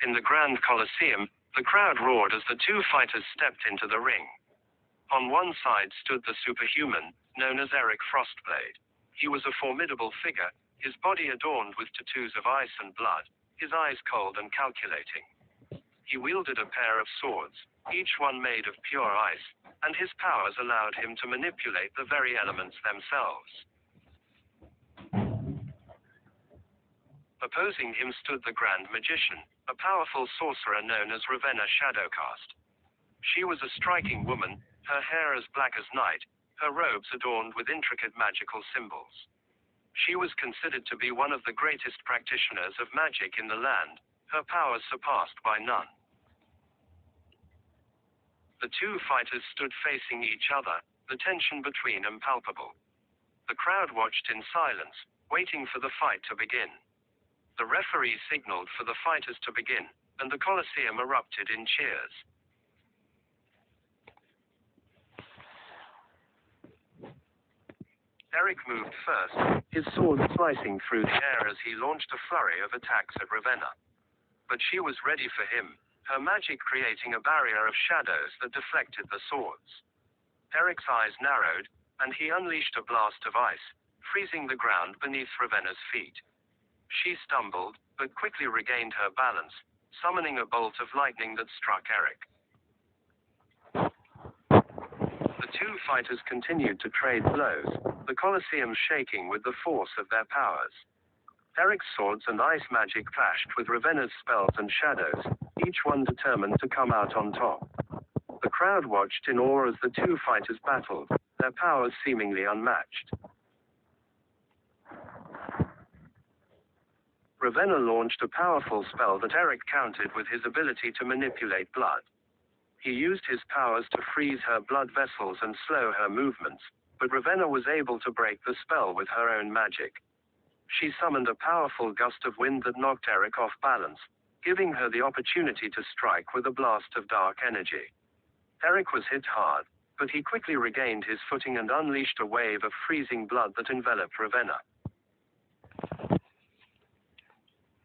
In the Grand Colosseum, the crowd roared as the two fighters stepped into the ring. On one side stood the superhuman, known as Eric Frostblade. He was a formidable figure, his body adorned with tattoos of ice and blood, his eyes cold and calculating. He wielded a pair of swords, each one made of pure ice, and his powers allowed him to manipulate the very elements themselves. Opposing him stood the Grand Magician, a powerful sorcerer known as Ravenna Shadowcast. She was a striking woman, her hair as black as night, her robes adorned with intricate magical symbols. She was considered to be one of the greatest practitioners of magic in the land, her powers surpassed by none. The two fighters stood facing each other, the tension between them palpable. The crowd watched in silence, waiting for the fight to begin. The referee signaled for the fighters to begin, and the Colosseum erupted in cheers. Eric moved first, his sword slicing through the air as he launched a flurry of attacks at Ravenna. But she was ready for him, her magic creating a barrier of shadows that deflected the swords. Eric's eyes narrowed, and he unleashed a blast of ice, freezing the ground beneath Ravenna's feet. She stumbled, but quickly regained her balance, summoning a bolt of lightning that struck Eric. The two fighters continued to trade blows, the Colosseum shaking with the force of their powers. Eric's swords and ice magic clashed with Ravenna's spells and shadows, each one determined to come out on top. The crowd watched in awe as the two fighters battled, their powers seemingly unmatched. Ravenna launched a powerful spell that Eric countered with his ability to manipulate blood. He used his powers to freeze her blood vessels and slow her movements, but Ravenna was able to break the spell with her own magic. She summoned a powerful gust of wind that knocked Eric off balance, giving her the opportunity to strike with a blast of dark energy. Eric was hit hard, but he quickly regained his footing and unleashed a wave of freezing blood that enveloped Ravenna.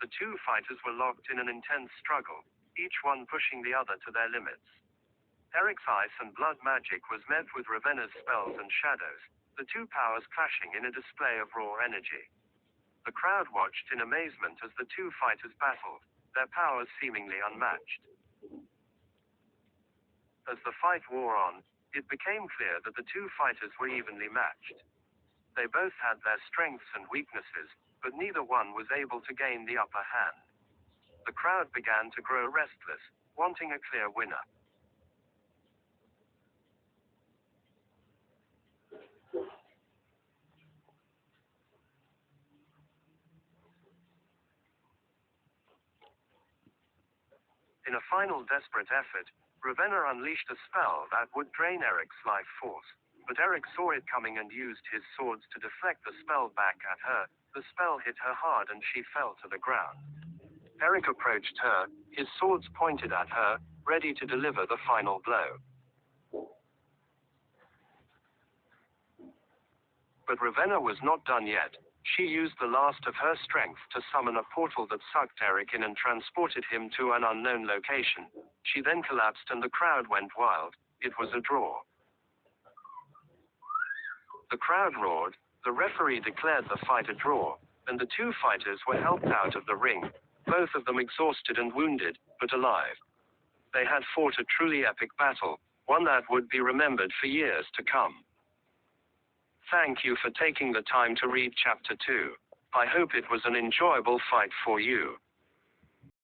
The two fighters were locked in an intense struggle, each one pushing the other to their limits. Eric's ice and blood magic was met with Ravenna's spells and shadows, the two powers clashing in a display of raw energy. The crowd watched in amazement as the two fighters battled, their powers seemingly unmatched. As the fight wore on, it became clear that the two fighters were evenly matched. They both had their strengths and weaknesses, but neither one was able to gain the upper hand. The crowd began to grow restless, wanting a clear winner. In a final desperate effort, Ravenna unleashed a spell that would drain Eric's life force, but Eric saw it coming and used his swords to deflect the spell back at her. The spell hit her hard and she fell to the ground. Eric approached her, his swords pointed at her, ready to deliver the final blow. But Ravenna was not done yet. She used the last of her strength to summon a portal that sucked Eric in and transported him to an unknown location. She then collapsed and the crowd went wild. It was a draw. The crowd roared, the referee declared the fight a draw, and the two fighters were helped out of the ring, both of them exhausted and wounded, but alive. They had fought a truly epic battle, one that would be remembered for years to come. Thank you for taking the time to read Chapter 2. I hope it was an enjoyable fight for you.